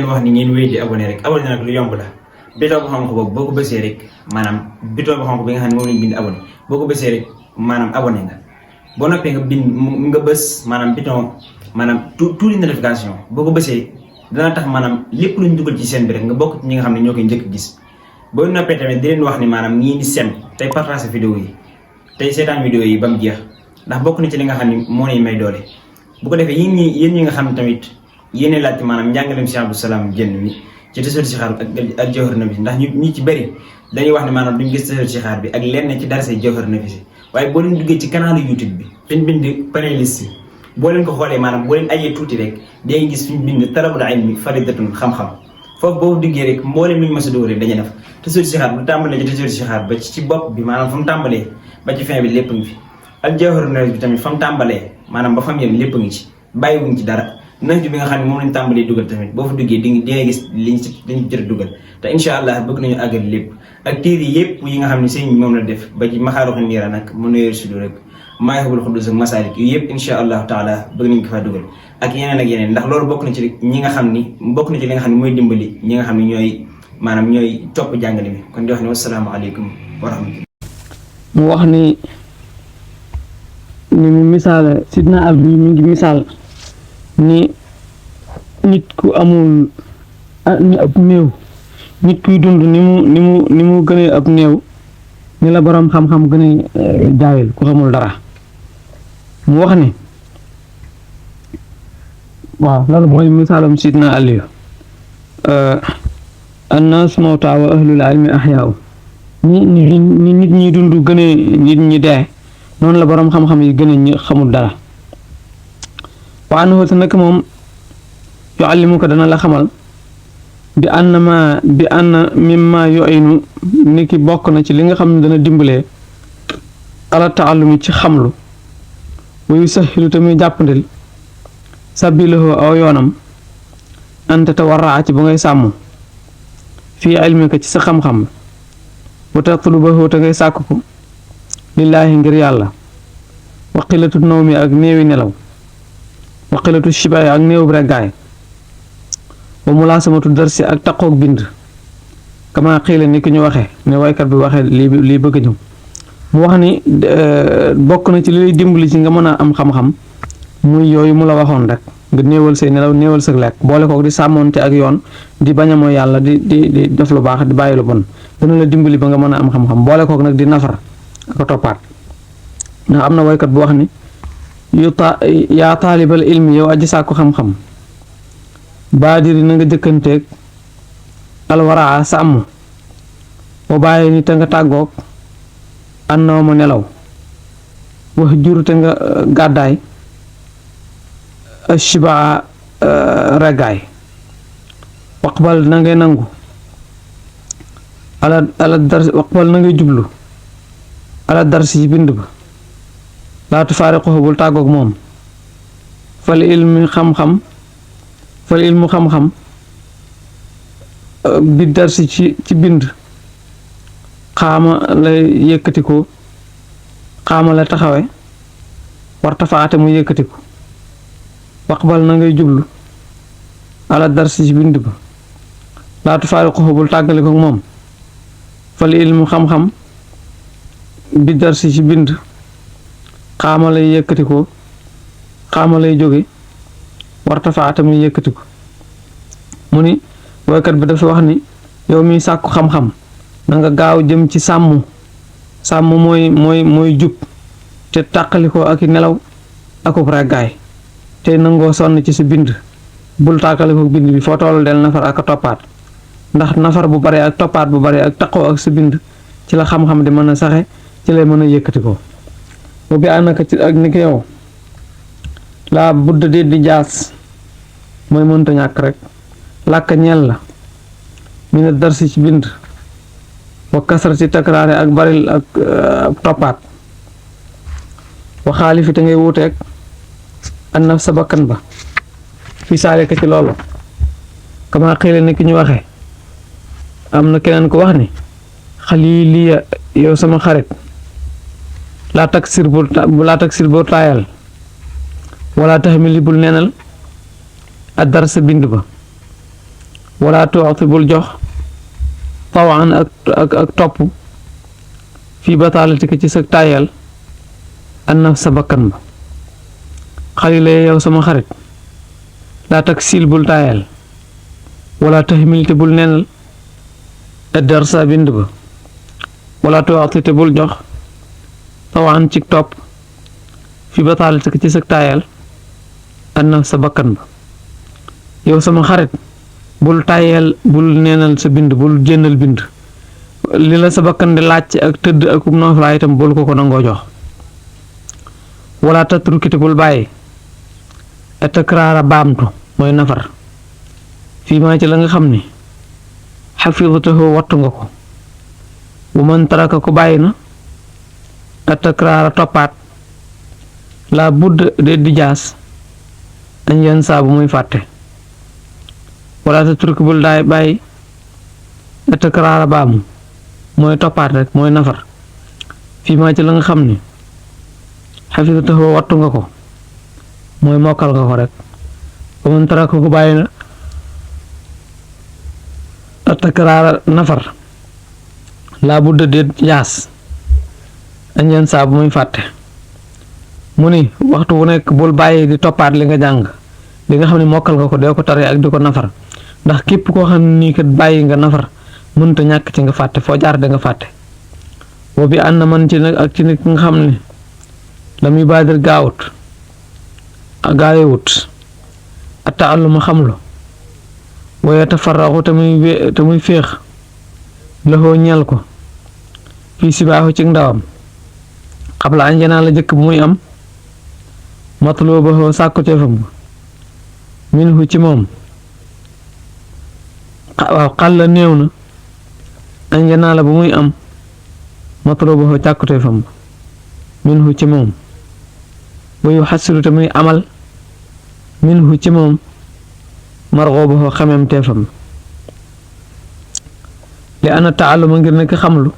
leen wax ni ngeen wéy di abonné rek abonné nag lu yomb la bouton bu xonk boobu boo ko bësee rek maanaam bouton bu xonk bi nga xam ne moom lañ bind abonné boo ko bësee rek maanaam abonné nga boo noppee nga bind nga bës maanaam bouton maanaam tout les notification boo ko bësee dana tax maanaam lépp luñ dugal ci seen bi rek nga bokk ci ñi nga xam ne ñoo koy njëkk gis boo noppee tamit di leen wax ni maanaam ñii di sem tey partager vidéo yi tey seetaan vidéo yi ba mu jeex ndax bokk na ci li nga xam ne moo lay may doole bu ko defee yéen ñi nga xam ne tamit yéene laajte maanaam njàngaleem Cheikh Abdou Salam Diène mi ci tasawur si xaar ak jawhar nafis ndax ñu ci bëri dañuy wax ne maanaam duñ gis tasawur si xaar bi ak lenn ci darase jawhar nafis waaye boo leen duggee ci canal YouTube bi fiñ bind playlist yi boo leen ko xoolee maanaam boo leen ajee tuuti rek day gis fiñ bind talabul ilmi faridatun xam-xam foofu boobu duggee rek mbooleem lu ñu mës a dóor rek dañuy def tasawur si xaar bu tàmbalee ci tasawur si xaar ba ci bopp bi maanaam fa mu tàmbalee ba ci fin bi lépp ngi fi ak jawhar nafis bi tamit fa mu tàmbalee maanaam ba fa mu yem lépp ngi ci bàyyiwuñ ci dara nañ bi nga xam ne moom lañ tàmbalee dugal tamit boo fa duggee di nga gis liñ ci jot a dugal te incha allah bëgg nañu àggal lépp ak téere yëpp yi nga xam ne sëñ moom la def ba ci maxaaruxu niira nag mu nuyeer sudu rek maayxabul xuddus ak masaalik yu yëpp incha allahu taala bëgg nañ ko faa dugal ak yeneen ndax loolu bokk na ci ñi nga xam ni bokk na ci li nga xam ne mooy dimbali ñi nga xam ne ñooy topp jàngale mi kon di wax ne wasalaamaaleykum wa rahmatullah. mu wax ni mu misaal sidna Abdu mi ngi misaal ni nit ku amul ni ab néew nit kuy dund ni mu gënee ab néew ni la boroom xam-xam gënee jaayil ku xamul dara mu wax ni waaw loolu mooy misaalam sidna Aliyu annaas mawtaa wa ahlul ilmi ahyaa ni nit ñi dund gënee nit ñi dee noonu la boroom xam-xam yi gënee ñi xamul dara wa annahu te nag moom yuallimuka dana la xamal bi anna mimma yu'inu ni ki bokk na ci li nga xam ne dana dimbalee ala taallumi ci xamlu wa yusahilu te muy jàppandil sabilahu aw yoonam anta tawarraa ci ba ngay sàmm fii ilmika ci sa xam-xam wa tatlubahu te ngay sàkk ko lillaahi ngir yàlla wa qilatu nawmi ak néewi nelaw wa qilatu shibaay ak néew reggaay wa mulaasamatu darsi ak taqoog bind kama xiila ni ki ñu waxe ne waykat bi waxe lii bëgg ñëw mu wax ni bokk na ci li lay dimbali ci nga mën a am xam-xam muy yooyu mu la waxoon rek nga néewal say nelaw néewal sa lekk boole kook di sàmmoonte ak yoon di bañ a mooy yàlla di def lu baax di bàyyi lu bon dana la dimbali ba nga mën a am xam-xam boole kook nag di nafar ak toppaat ndax am na waykat bu wax ni yaa taalibal ilmi yow aji sàkku xam-xam baadiri na nga jëkkanteeg alwaraa sàmm wa bàyyi ni te nga tàggoog ànnaw ma nelaw wax jur te nga gàddaay shibaa reggaay waqbal na ngay nangu ala dars waqbal na ngay jublu ala darsi ci bind ba laatu faariquhu bul tàggoog moom fal ilmu xam-xam bi darsi ci bind xaama lay yëkkatiku xaama la taxawe warta faate mu yëkkatiku waqbal na ngay jublu ala darsi ci bind ba laatu faariquhu bul tàggalikoog moom fal ilmu xam-xam bi darsi ci bind xaama lay yëkkatikoo xaama lay jóge warta faate mu yëkkatiku mu ni woykat bi dafa wax ni yow mi sàkku xam-xam na nga gaaw jëm ci sàmm mooy jub te tàqalikoo ak i nelaw akub reggaay te nangoo sonn ci sa bind bul tàqalikoo bind bi foo toll del nafar ak a toppaat ndax nafar bu bare ak toppaat bu bare ak taqoo ak sa bind ci la xam-xam di mën a saxe ci lay mën a yëkkatikoo bu bi ànaka ci ak ni ko yow laa budda déet di jaas mooy mënta ñàkk rek làkk ñeel la mi ne darsi ci bind wa kasar ci takraare ak baril ak toppaat wa xaalifi te ngay wuuteeg an naf sa bakkan ba fi saalika ci loolu kama xiile ni ki ñu waxe am na keneen ko wax ni xaliliya yow sama xarit laa taksir bul taayal wala taxmili bul neenal a dar sa bind ba wala tuuti bul jox tawan ak topp fii bataalatika ci sa tayal an naf sa bakkan ba xalila yow sama xarit laa tak sil bul tayal wala tahmil te bul nenal addar sa bind ba wala tuuti te bul jox tawan ci topp fii bataalatika ci sa tayal an naf sa bakkan ba yow sama xarit bul tayel bul neenal sa bind bul jëndal bind li la sa bakkan di laaj ak tëdd ak nooflaay itam bul ko nangoo jox wala tatrukite bul bàyyi atakraara baamtu mooy nafar fii maa ci la nga xam ni xafidatahu wattu nga ko bu man taraka ko bàyyi na atakraara toppaat la budd de di jaas añ yenn saabu muy fàtte wala tatruk bul daay bàyyi atakraara baamu mooy toppaat rek mooy nafar fii maa ci la nga xam ni xafidatahu wattu nga ko mooy mokkal nga ko rek ba man taraka ko bàyyi na atakraara nafar laa budda déet jaas añ yenn saa bu muy fàtte mu ni waxtu wu nekk bul bàyyi di toppaat li nga jàng li nga xam ne mokkal nga ko dee ko tare ak di ko nafar ndax képp koo xam ne nii kat bàyyi nga nafar mënta ñàkk ci nga fàtte foo jaar da nga fàtte boo bi ànd na man ci nag ak ci nit nga xam ne la muy baadir gaawewut atta àlluma xamlu waaye tafarraxu te muy féex loxoo ñeel ko fii sibaaxu ci ndawam xabla anjanaa la jëkk bu muy am matloo ba sàkku teefam minhu ci moom waaw xal la néew na anjanaa la bu muy am matloo ba càkkuteefam minhu ci moom wayu xasiru te muy amal minhu ci moom margoo ba xamem teefam li ana taaluma ngir nekk xamlu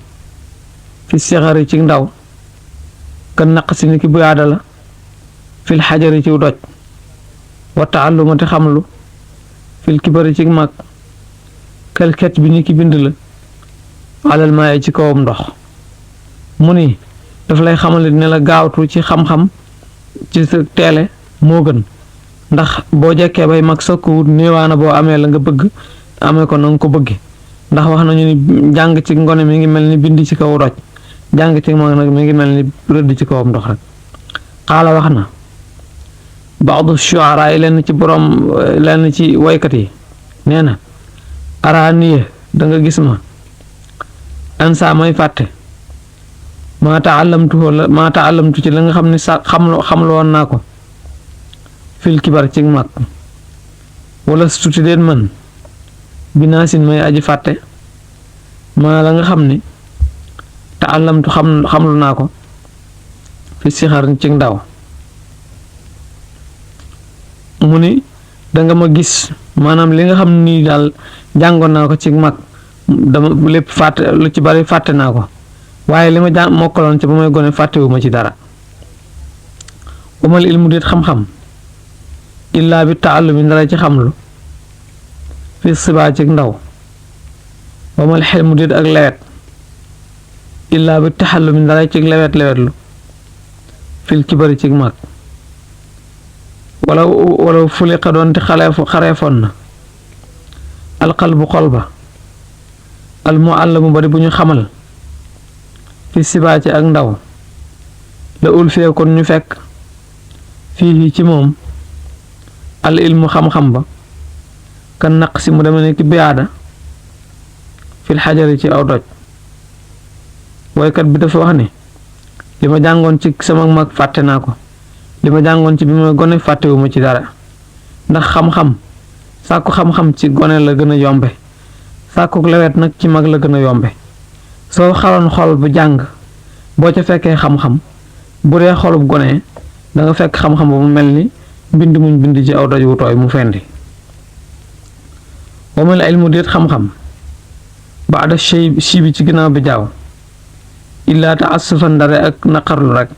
fi sixari ci ndaw kan naq si ni ki bu yaada la fil xajari ci doj wa taalluma te xamlu fil kibari ci mag kalket bi ni ki bind la alal maaye ci kawam ndox mu ni daf lay xamale ne la gaawtu ci xam-xam ci sa teele moo gën ndax boo jekkee bay mag sokk wut néewaana boo amee la nga bëgg amee ko na nga ko bëgge ndax wax nañu ni jàng ci ngone mi ngi mel ni bind ci kaw doj jàng ci mag nag mi ngi mel ni rëdd ci kawam ndox rek xaala wax na baadu shuara yi lenn ci waykat yi nee na araaniye da nga gis ma ansa may fàtte maa taallamtu ci la nga xam ne sa xamlu woon naa ko fil kibar ci mag wala suti deen man binaasin may aji fàtte maa la nga xam ne taallamtu xamlu naa ko fi sixar ci ndaw mu ni danga ma gis maanaam li nga xam ni daal jàngoon naa ko ci mag dama lépp fàtte lu ci bari fàtte naa ko waaye li ma mokkaloon ci ba may gone fàttewuma ci dara umal ilmu déet xam-xam illaa bi taallumi ndara ci xamlu fi sibaa ci ndaw wamal xelmu déet ak lewet illaa bi taxallumi ndara ci lewetlu fil kibari ci mag wala fuliqa doon te xareefoon na alqalbu xol ba almuallamu bari bu ñu xamal fi sibaa ci ak ndaw la ul fee kon ñu fekk fii ci moom al ilmu xam-xam ba kan naq si mu deme ne ki biyaada fil xajari ci aw doj woykat bi dafa wax ne li ma jàngoon ci sama mag fàtte naa ko li ma jàngoon ci bi ma gone fàttewuma ci dara ndax xam-xam sàkku xam-xam ci gone la gën a yombe sàkku lewet nag ci mag la gën a yombe soo xaloon xol bu jàng boo ca fekkee xam-xam bu dee xolub gone da nga fekk xam-xam ba mu mel ni mbind muñ bind ci aw doj wu tooy mu fendi wamal ilmu déet xam-xam baada shay bi ci ginnaaw bi jaaw illaa taasufan dare ak naqarlu rek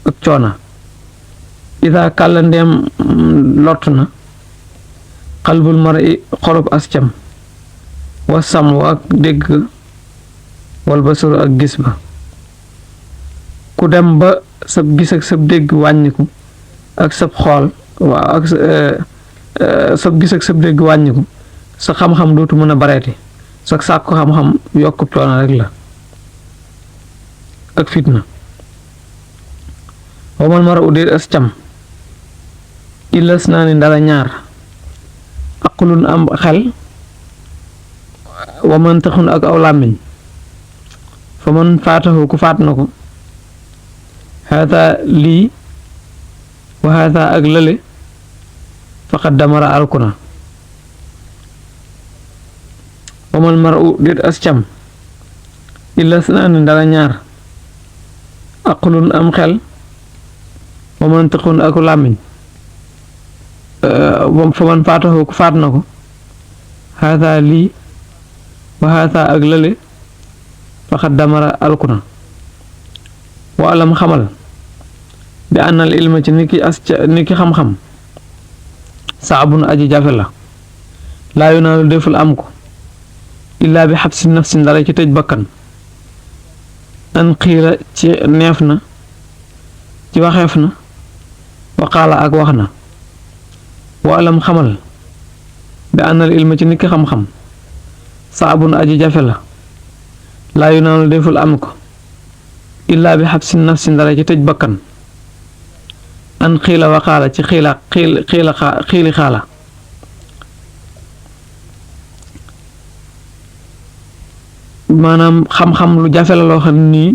ak coona ida kàlla ndeem lott na xalbul mara i xolub ascam wa sam ak dégg wal basaru ak gis ba ku dem ba sab gis ak sab dégg wàññiku ak sab xool waaw ak sab gis ak sab dégg wàññiku sa xam-xam dootu mën a bareeti sa sàkku xam-xam yokku coono rek la ak fitna wamal mara u déet as cam illas naa ni ndara ñaar aqlun am xel wa man taxun ak aw làmmiñ fa man faatahu ku faat na ko haata lii wa haata ak lële faqad damara alkuna wamal mara u déet as cam illas naa ni ndara ñaar aqlun am xel wa man taxun ak làmmiñ fa man faatahu ku faat na ko haata lii wa haata ak lële faqad damara alkuna wa alam xamal bi ànnal ilma ci niki xam-xam saabun aji jafe la laa yunaalu deful am ko illaa bi xabsi nafsin dara ci tëj bakkan an xiila ci neef na ci waxeef na waqaala ak wax na wa alam xamal bi ànnal ilma ci niki xam-xam saabun aji jafe la laa yunaalu deful am ko illaa bi xabsi nafsin dara ci tëj bakkan an xiila waqaala ci xiili xaala maanaam xam-xam lu jafe la loo xam nii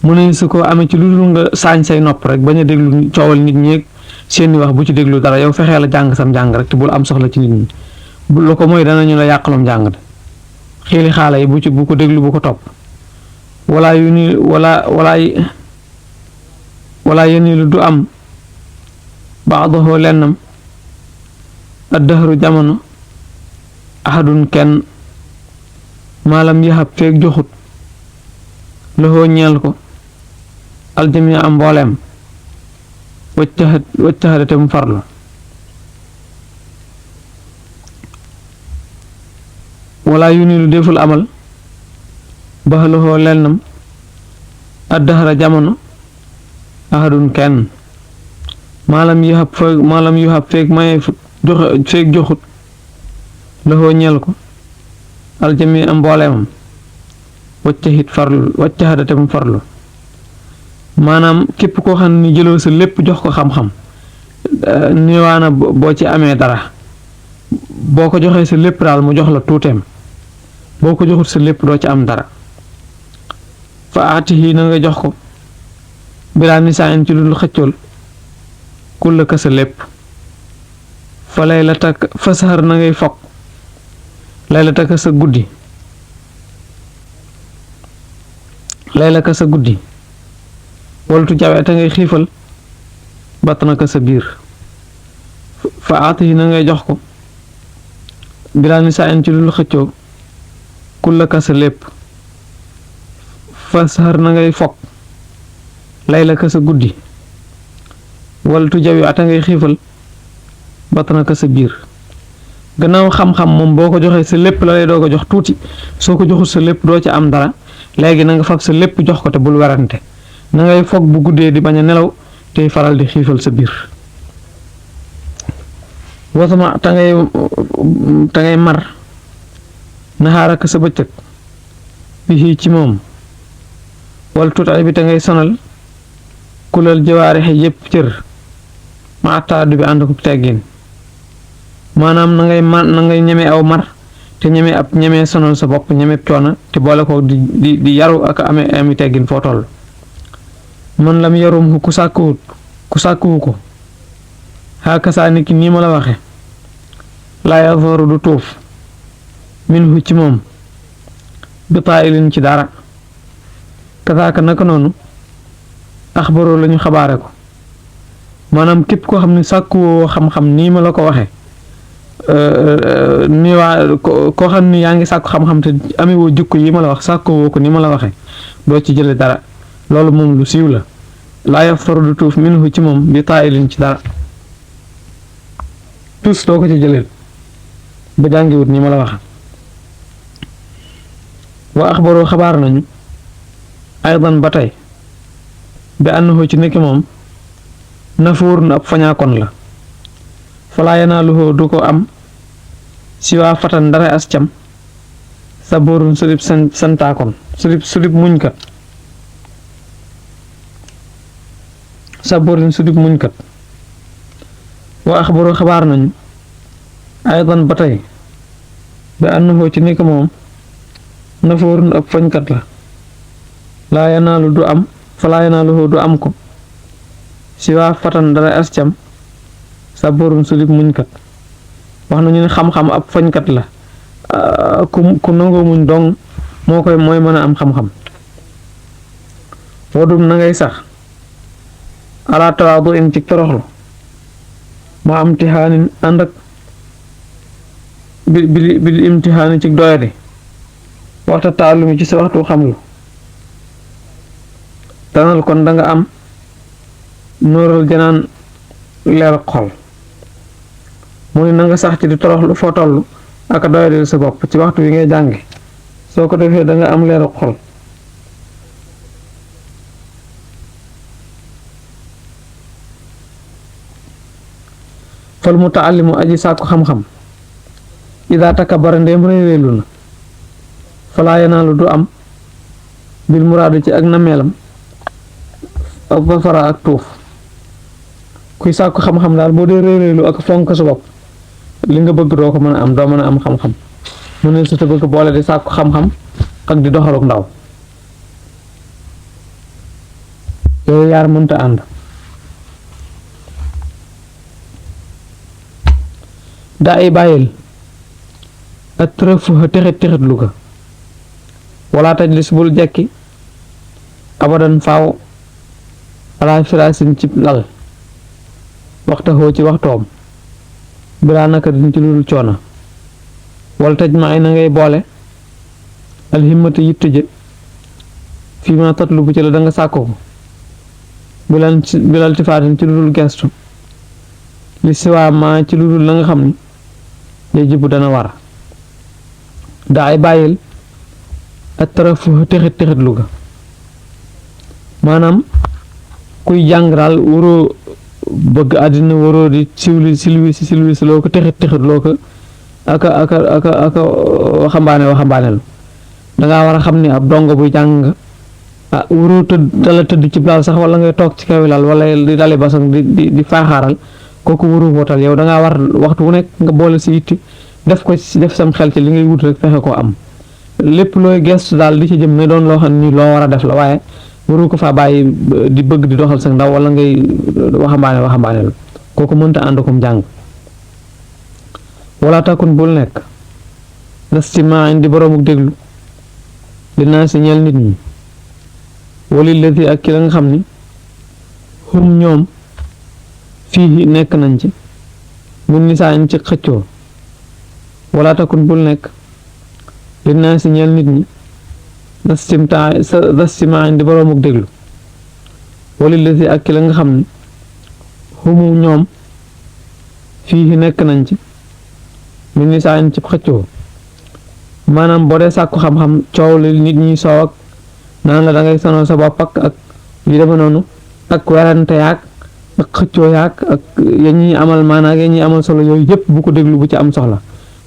mu ne su ko amee ci lu dul nga saañ say nopp rek bañ a déglu coowal nit ñeeg seeni wax bu ci déglu dara yow fexee la jàng sam jàng rek te bul am soxla ci nit ñi bu la ko mooy danañu la yàqalum jàng de xiili xaala yi bu ko déglu bu ko topp wala yu ni wala yéni lu du am baadoxoo lennam addahru jamono ahadun kenn maalam yaxab feeg joxut loxoo ñeel ko aljami am mbooleem waccaxadate mu farlu wala yu ni lu deful amal ba loxoo lennam addahra jamono ahadun kenn maalam yu xab feeg maye feeg joxut loxoo ñeel ko aljami am mbooleemam waccaxadate mu farlu maanaam képp koo xam ne jëloo sa lépp jox ko xam-xam niwaana boo ci amee dara boo ko joxee sa lépp daal mu jox la tuuteem boo ko joxut sa lépp doo ci am dara fa aatihi na nga jox ko bilaa nisaayin ci lu dul xëccool kulla ka sa lépp fa lay la takk fa saxar na ngay fokk lay la takk sa guddi lay la ka sa guddi waltu jawe te ngay xiifal batt na ka sa biir fa aatihi na ngay jox ko bilaa nisaayin ci lu dul xëccoo kulla ka sa lépp fa saxar na ngay fokk lay la ka sa guddi waltu jawi ata ngay xiifal batt na ka sa biir gannaaw xam-xam moom boo ko joxee sa lépp la lay doo ko jox tuuti soo ko joxul sa lépp doo ci am dara léegi na nga fab sa lépp jox ko te bul werante na ngay foog bu guddee di bañ a nelaw tey faral di xiifal sa biir wasama ta ngay mar naxaaraka sa bëccëg bi ci moom wal tuutay bi te ngay sonal kulal jawaarixi yépp cër ma attaadu bi ànd ko teggin maanaam na ngay ñeme aw mar te ñeme sonal sa bopp ñeme coona te boole ko di yaru ak ami teggin foo toll man lam yarum ku sàkkuwu ko xaakasaa niki nii ma la waxe laa yazoru du tuuf min ci moom bi taayilin ci dara kasaaka naka noonu axbaroo lañu xabaare ko maanaam képp koo xam ne sàkkuwoo xam-xam nii ma la ko waxe nii waa koo xam ni yaa ngi sàkku xam-xam te amewoo jikko yi ma la wax sàkkuwoo ko ni ma la waxe doo ci jële dara loolu moom lu siiw la laa yaftaru du tuuf minhu ci moom bi taayilin ci dara tus doo ko ci jëlee ba jàngiwut ni ma la waxe wa axbaru xabaar nañu aydan ba tey bi annahu ci nekk moom nafuurun ab fañaakon la falaa yanaaluhu du ko am si waa fatan dara as cam saburun sulib santaakon sulib muñkat saburun sulib muñkat wa axbaru xabaar nañu aydan ba tey bi annahu ci nekk moom nafuurun ab fañkat la laa yanaalu du am falaa yanaaluhu du am ko si waa fatan dara as cam saburun sulib muñkat wax nañu ne xam-xam ab fañkat la ku nangoo muñ dong mooy mën a am xam-xam wadum na ngay sax ala tawaadu in ci toroxlu ma am tixaanin ànd ak bil imtixaani ci doyadi waxta taalumi ci sa waxtu xamlu tanal kon da nga am nóoral janaan leer xol mu ne na nga sax ci di toroxlu foo toll ak doyadil sa bopp ci waxtu wi ngay jànge soo ko defee da nga am leer xol fal mutaallimu aji sàkku xam-xam ida takabara ndéem réeréelu na falaa yanaalu du am bil muraadu ci ak nameelam ak bafara ak tuuf kuy sàkku xam-xam daal boo dee réeréelu ak fonk sa bopp li nga bëgg doo ko mën a am doo mën a am xam-xam mu ne su te bëgg boole di sàkku xam-xam ak di doxaluk ndaw yooyu yaar mënta ànd daa ay bàyyil ak tërëfu texit lu ko wala tajlis bul jekki abadan faaw ala firaasin ci lal waxta xoo ci waxtoom bilaa naka din ci ludul coona wala taj ma ay na ngay boole alhimmati yitte jë fii ma tatlu bu ci la da nga sàkko ko bilal tifaatin ci ludul gestu li siwaa ma ci ludul la nga xam ni yajibu dana war daa ay bàyyil ak tarafu texit lu ga maanaam kuy jàng daal waroo bëgg àddina waroo di silwi loo ko texit loo ko aka waxambaane lu dangaa war a xam ni ab dongo buy jàng waroo tëdd ci laal sax wala ngay toog ci kaw lal wala di dali basang di faaxaaral kooku waroo wootal yow dangaa war waxtu wu nekk nga boole si itti def sam xel ci li ngay wut rek fexe koo am lépp looy gestu daal di ci jëm ne doon loo xam ni loo war a def la waaye waru ko faa bàyyi di bëgg di doxal sa ndaw wala ngay waxambaane la kooku mënta ànd akum jàng wala takun bul nekk nastima indi boroomuk déglu dinaa si ñeel nit ñi wali lati ak ki la nga xam ni xum ñoom fii nekk nañ ci mun nisaañ ci xëccoo wala takun bul nekk dinaa si ñeel nit ñi nastima indi boroomuk déglu wali lati ak ki la nga xam ni xumu ñoom fii nekk nañ ci mun nisaañ ci xëccoo maanaam boo dee sàkku xam-xam coow li nit ñi soow ak naan la da ngay sonal sa bopp ak yu deme noonu ak werante yaag ak xëccoo yaag ak ya ñuy amal maanaam ya ñuy amal solo yooyu yëpp bu ko déglu bu ci am soxla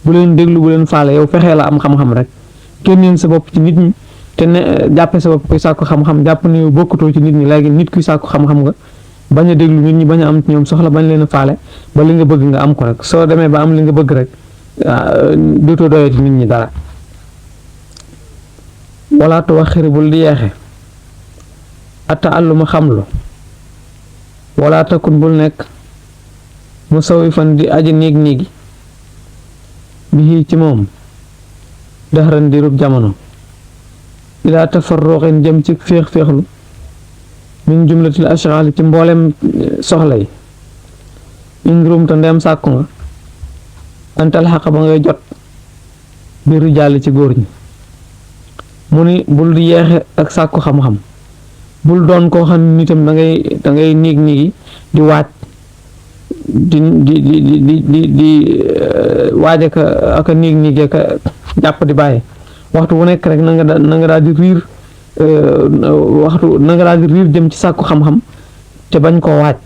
bu leen déglu bu leen faale yow fexee la am xam-xam rek génneen sa bopp ci nit ñi te ne jàppe sa bopp kuy sàkku xam-xam jàpp ne yow bokkutoo ci nit ñi léegi nit kuy sàkku xam-xam nga bañ a déglu nit ñi bañ a am ci ñoom soxla bañ leen a faale ba li nga bëgg nga am ko rek soo demee ba am li nga bëgg rek dootoo doyee ci nit ñi dara wala tu wax xiri bul di yeexe atta àlluma xamlu wala takun bul nekk mu sawi fan di aji néegi bi ci moom daxaran di rub jamono ilaa tafarruqin jëm ci féexlu min jumlatil ashghal ci mboolem soxla yi in rumta ndem sàkku nga antal xaq ba ngay jot bi rijaali ci góor ñi mu ni bul di yeexe ak sàkku xam-xam bul doon koo xam ne nitam da ngay néeg di waaj di waaj aka néeg aka jàpp di bàyyi waxtu wu nekk rek na nga daal di riir waxtu na nga daal di riir jëm ci sàkku xam-xam te bañ koo waaj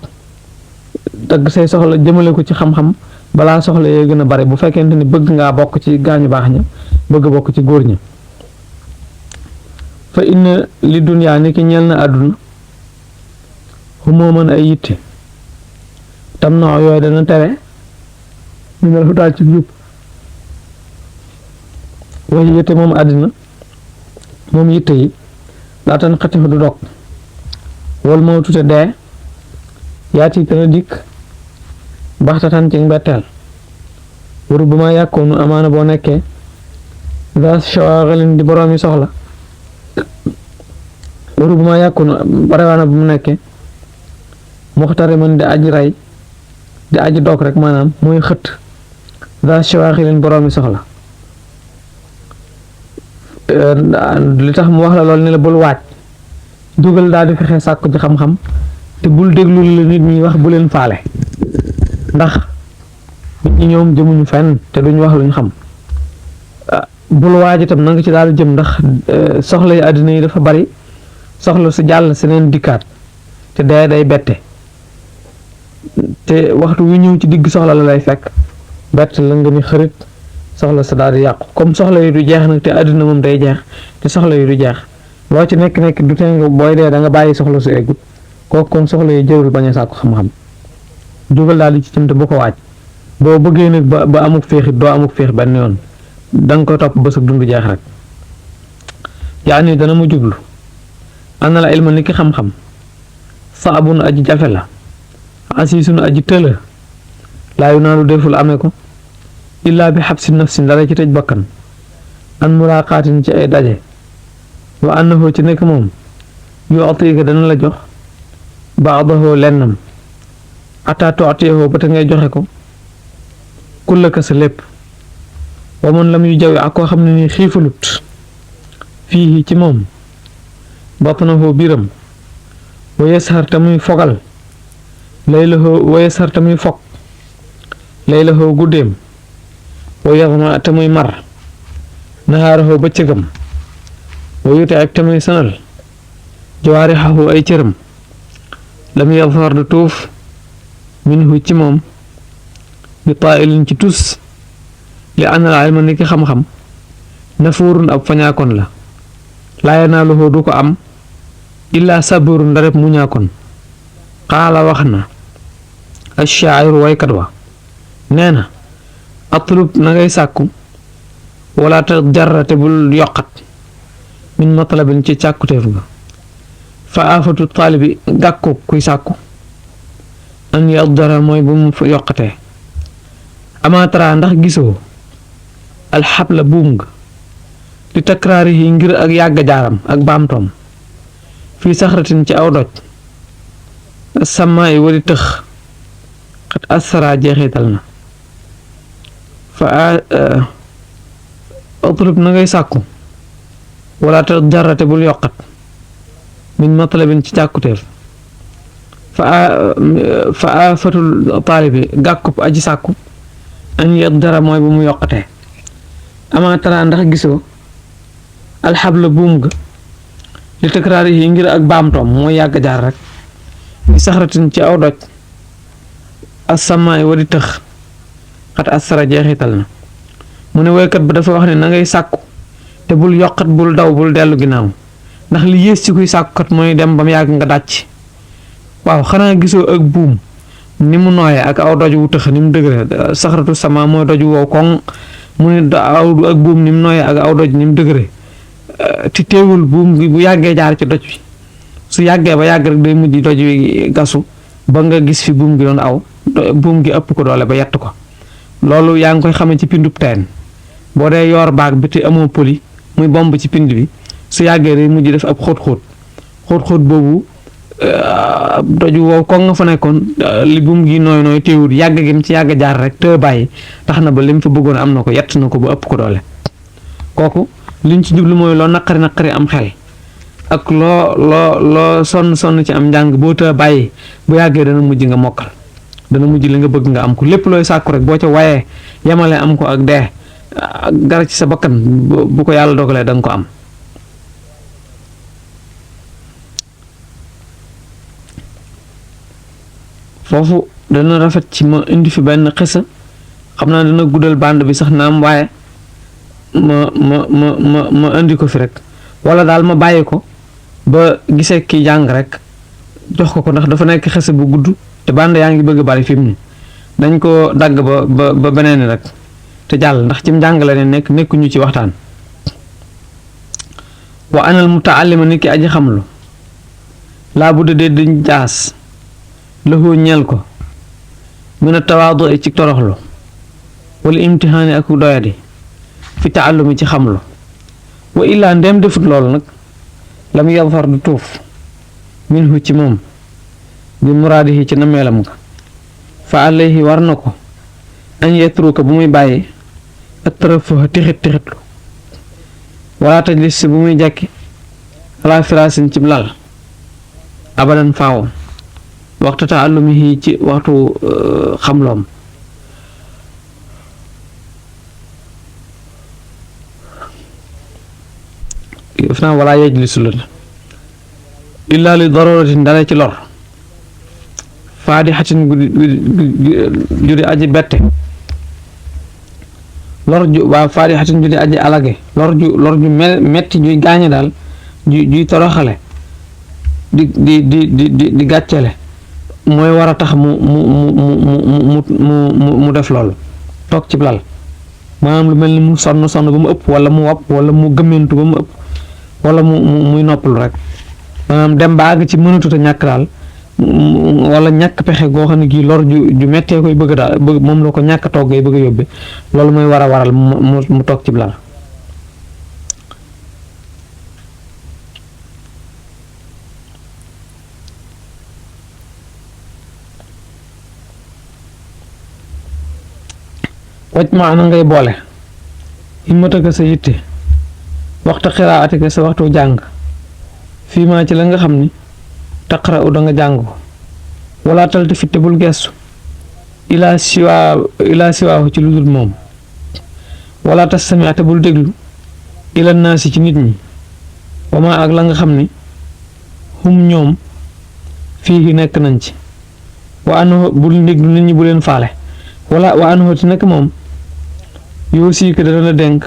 dagg say soxla jëmale ko ci xam-xam balaa soxla yee gën a bari bu fekkente ni bëgg ngaa bokk ci gaañu baax ña bëgg bokk ci góor ña fa inna li dunyaa ni ki ñeel na àdduna xumoo mën ay yitte tam na yooyu dana tere ñu ne daal ci jub wax yitte moom àddina moom yitte yi laatan xati fa du dog wal moo tute dee yaati dana dikk baxtatan ci mbetteel waru bu ma yàkkoonu amaana boo nekkee daa shawagalin di boroomi soxla waru bu ma yàkkoonu barewaana bu mu nekkee muxtari man di aji ray di aji dog rek maanaam mooy xët daa shawagalin boroomi soxla li tax mu wax la lool ne la bul waaj dugal daal di fexe sàkku ci xam-xam te bul déglu la nit ñi wax bu leen faale ndax nit ñi ñoom jëmuñu fenn te duñ wax luñ xam bul waaj itam na nga ci daal jëm ndax soxla yi àddina yi dafa bari soxla su jàll seneen dikkaat te day bette te waxtu wi ñëw ci digg soxla la lay fekk bett la nga ni xarit soxla sa daal di yàqu comme soxla yi du jeex nag te àddina moom day jeex te soxla yi du jeex loo ci nekk du tee nga booy dee da nga bàyyi soxla su eggut kooku kon soxla yi jërul bañ a sàkku xam-xam jógal daal di ci jëm te bu ko waaj boo bëggee nag ba amuk féexit doo amuk féex benn yoon da nga koy topp ba sa dund jeex rek yaa ni dana mu jublu ana la ilma ni ki xam-xam saabun aji jafe la asiisun aji tëla laayu naa lu deful amee ko illaa bi xabsi nafsin dara ci tëj bakkan an mulaaqaatin ci ay daje wa annahu ci nekk moom yu atiika dana la jox baadahu lennam ataa tuatiyahu ba te ngay joxe ko kullaka sa lépp wa man lam yu jawi ak koo xam ne ni xiifalut fii ci moom batnahu biram wa yashar te muy fogal laylahu wa yashar te muy fog laylahu guddeem wa yaxma te muy mar nahaarahu bëccëgam wa yute ak te muy sanal jawaarixahu ay cëram lam yadfar du tuuf minhu ci moom bi taailin ci tus li anal ilma ni ki xam-xam nafuurun ab fañaakoon la laa yanaaluhu du ko am illaa saburun ndareb mu ñaakoon qaala wax na ashaa'iru waykat wa nee na atlub na ngay sàkku wala te jarrate bul yokkat min matlabin ci càkkuteef ga fa aafatu taalibi gàkku kuy sàkku an yadara mooy bu mu yokkatee amaatara ndax gisoo alxabla buum ga li takraari yi ngir ak yàgg jaaram ak baamtoom fii saxratin ci aw doj sama yi wari tëx xat asara jeexital na fa atlub na ngay sàkku wala te jarate bul yokkat min matlabin ci càkkuteef fa afatul taalibi gàkkub aji sàkku an yet dara mooy bu mu yokkatee amaatara ndax gisoo alxabla buum ga li tëkraar yi ngir ak baamtoom mooy yàgg jaar rek li saxratin ci aw doj asamaay wadi tëx xat asara jeexital na mu ne woykat ba dafa wax ne na ngay sàkku te bul yokkat bul daw bul dellu ginnaaw ndax li yées ci kuy sàkkukat mooy dem ba mu yàgg nga dàcc waaw xanaa gisoo ak buum ni mu nooyee ak aw doj wu tëx ni mu dëgëre saxratu sama mooy doj wow koŋ mu ne ak buum ni mu nooyee ak aw doj ni mu dëgëre ti teewul buum gi bu yàggee jaar ci doj bi su yàggee ba yàgg rek day mujj doj wi gasu ba nga gis fi buum gi doon aw buum gi ëpp ko doole ba yett ko loolu yaa ngi koy xamee ci pindub teen boo dee yor baag bi te amoo poli muy bomb ci pind bi su yàggee day mujj def ab xóot-xóot boobu doju wow ko nga fa nekkoon li buum gi nooy teewul yàgg gi ci yàgg jaar rek te bàyyi tax na ba lim fa bëggoon am na ko yett na ko ba ëpp ko doole kooku liñ ci jublu mooy loo naqari am xel ak loo sonn ci am njàng boo te bàyyi bu yàggee dana mujj nga mokkal dana mujj li nga bëgg nga am ko lépp looy sàkku rek boo ca wayee yemale am ko ak dee gara ci sa bakkan bu ko yàlla dogalee da nga ko am. foofu dana rafet ci ma indi fi benn xisa xam naa dana guddal bande bi sax naam waaye ma indi ko fi rek wala daal ma bàyyi ko ba gisee ki jàng rek jox ko ndax dafa nekk xisa bu gudd te bande yaa ngi bëgg bari fi mu ne dañ ko dagg ba beneen rek te jàll ndax ci njàngale ne nekkuñu ci waxtaan. wa anal mutaallima ni ki aji xamlu laa bu dee dañ jaas lahu ñeel ko mina tawaadu ci toroxlu wala imtihaani ak doyadi fi taallumi ci xamlu wa illaa ndem defut loolu nag lam yadfar du tuuf minhu ci moom bi muraadihi ci nameelam nga fa alayhi war na ko an yetruka bu muy bàyyi ak tarafuha tixitlu wala tajlis bu muy jàkki ala firaasin cib lal abadan faaw waxtu taallumihi ci waxtu xamloom def naa wala yajlisu la illaa li daruratin dara ci lor faadixatin judi aji bette lor ju waa faadixatin judi aji alage lor ju metti juy gaañe daal juy toroxale di gàccele mooy war a tax mu def loolu toog ci lal maanaam lu mel ni mu sonn ba mu ëpp wala mu wopp wala mu gëmmentu ba mu ëpp wala muy noppalu rek maanaam dem ba àgg ci mënatut a ñàkk daal wala ñàkk pexe goo xam ne gii lor ju mettee koy bëgg daal bëgg moom la ko ñàkk togg yi bëgg a yóbbe loolu mooy war a waral mu toog ci lal. waj maana ngay boole himmataka sa yitte waxta xiraatika sa waxtu jàng fii maa ci la nga xam ni taqra u da nga jàng ko wala talti fitte bul gestu ilaa siwaahu ci lu dul moom wala tas samiate bul déglu ila naasi ci nit ñi wama ak la nga xam ni hum ñoom fii nekk nañ ci wa anhu bul déglu nit ñi bu leen faale wala wa anhu ti nekk moom yoo sii ko dana la dénk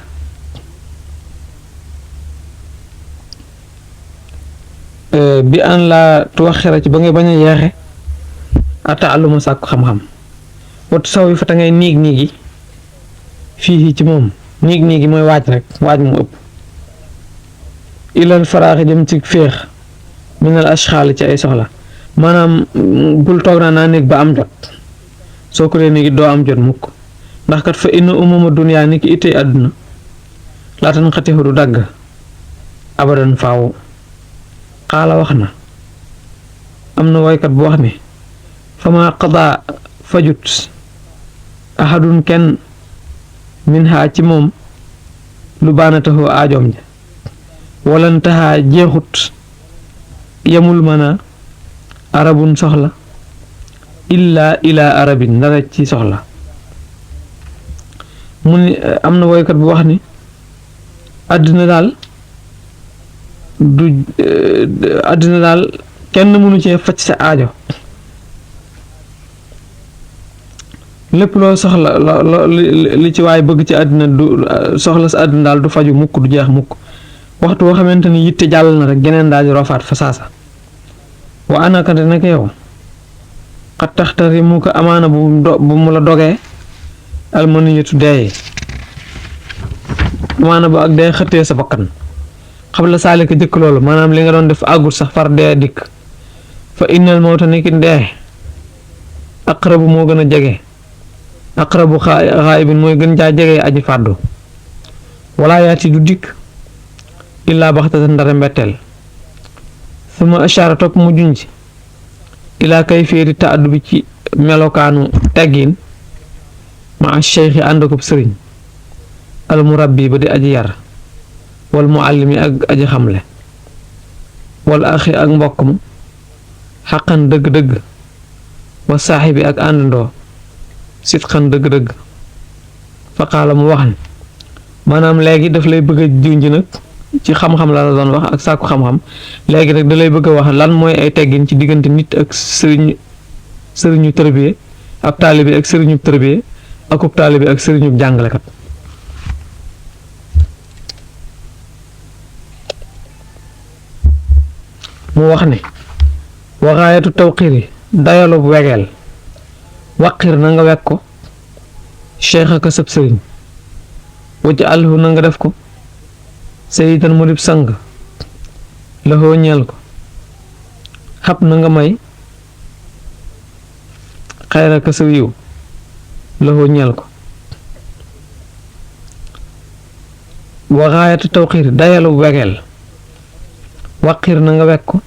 bi an la tuwaxira ci ba ngay bañ a yeexe ataaluma sàkku xam-xam wattu saw yi fa ta ngay niig fii ci moom niig mooy waaj rek waaj mu ëpp ilal faraaxi jëm ci féex minal ashxaali ci ay soxla maanaam bul toog naa néeg ba am jot soo ko dee néegi doo am jot mukk ndax kat fa inna umuma duniyaa ni ki ittey àdduna laatan xatixu du dagg abadan faaw xaala wax na am na woykat bu wax ni fama qadaa fajut ahadun kenn min haa ci moom lu baanataxoo aajoom ja walantaxaa jeexut yemul mana arabun soxla illaa ilaa arabin dara ci soxla mu ni am na woykat bu wax ni àddina daal kenn mënu cee faj sa aajo lépp loo soxla li ci waay bëgg ci àddina du soxla sa àddina daal du faju mukk du jeex mukk waxtu boo xamante ni yitte jàll na rek geneen daal di rofaat fa saasa wa anakante nag yow xat taxtari mu ko amaana bu mu la dogee almaniyatu dee amaana bu ak dee xëttee sa bakkan xam la saalika jëkk loolu maanaam li nga doon def àggut sax far dee dikk fa innal mawta niki dee aqrabu moo gën a jege aqrabu xaayibin mooy gën caa jege aji fàddu wala yaati du dikk illaa baxtatan ndara mbetteel suma ashaara topp mu junj ilaa kayfiyati taaddu bi ci melokaanu teggin ma cheikhi ànd ko sëriñ al murabbi ba di aji yar wal muallimi ak aji xamle wal axi ak mbokk mu xaqan dëgg-dëgg wa saaxibi ak àndandoo sitxan dëgg-dëgg fa qaala mu wax ni maanaam léegi daf lay bëgg a junj nag ci xam-xam la doon wax ak sàkku xam-xam léegi nag da lay bëgg a wax lan mooy ay teggin ci diggante nit ak sëriñu tërbiye ab taalibe ak sëriñu tërbiye akub taalibe ak sëriñu jàngalekat. mu wax ne waxaayatu tawqiiri dayalub wegeel waqir na nga wekk ko cheikh ak sab sëriñ wacc alhu na nga def ko sayidan mu dib sang laxoo ñeel ko xab na nga may xayra ka saw yiw laxoo ñeel ko waxaayatu tawqiiri dayalub wegeel waqir na nga wekk ko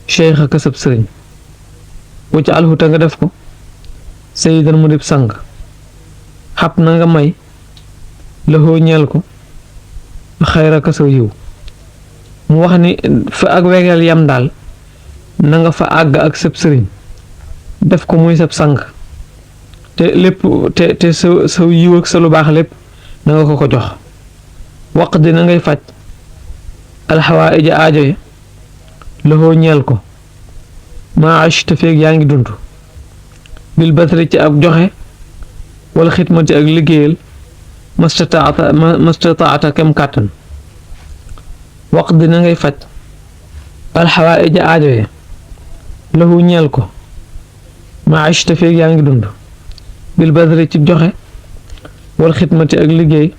cheikh ak sab sëriñ wacc alhu ta nga def ko sayidan mu dib sang xab na nga may laxoo ñeel ko xayra ka saw yiw mu wax ni fa ak wegeel yam daal na nga fa àgg ak sab sëriñ def ko muy sab sang te lépp te saw yiw ak sa lu baax lépp na nga ko jox waq di na ngay faj alxawaa ija aajo yi laxoo ñeel ko maa achta feeg yaa ngi dund bil batri ci ab joxe wala xidmati ak liggéeyal mastataata kem kàttan waq di na ngay faj alxawaa ija aajo yi laxoo ñeel ko maa achta feeg yaa ngi dund bil batri ci joxe wala xidmati ak liggéey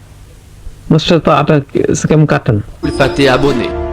mastataata kem kàttan. Bul fàtte abonné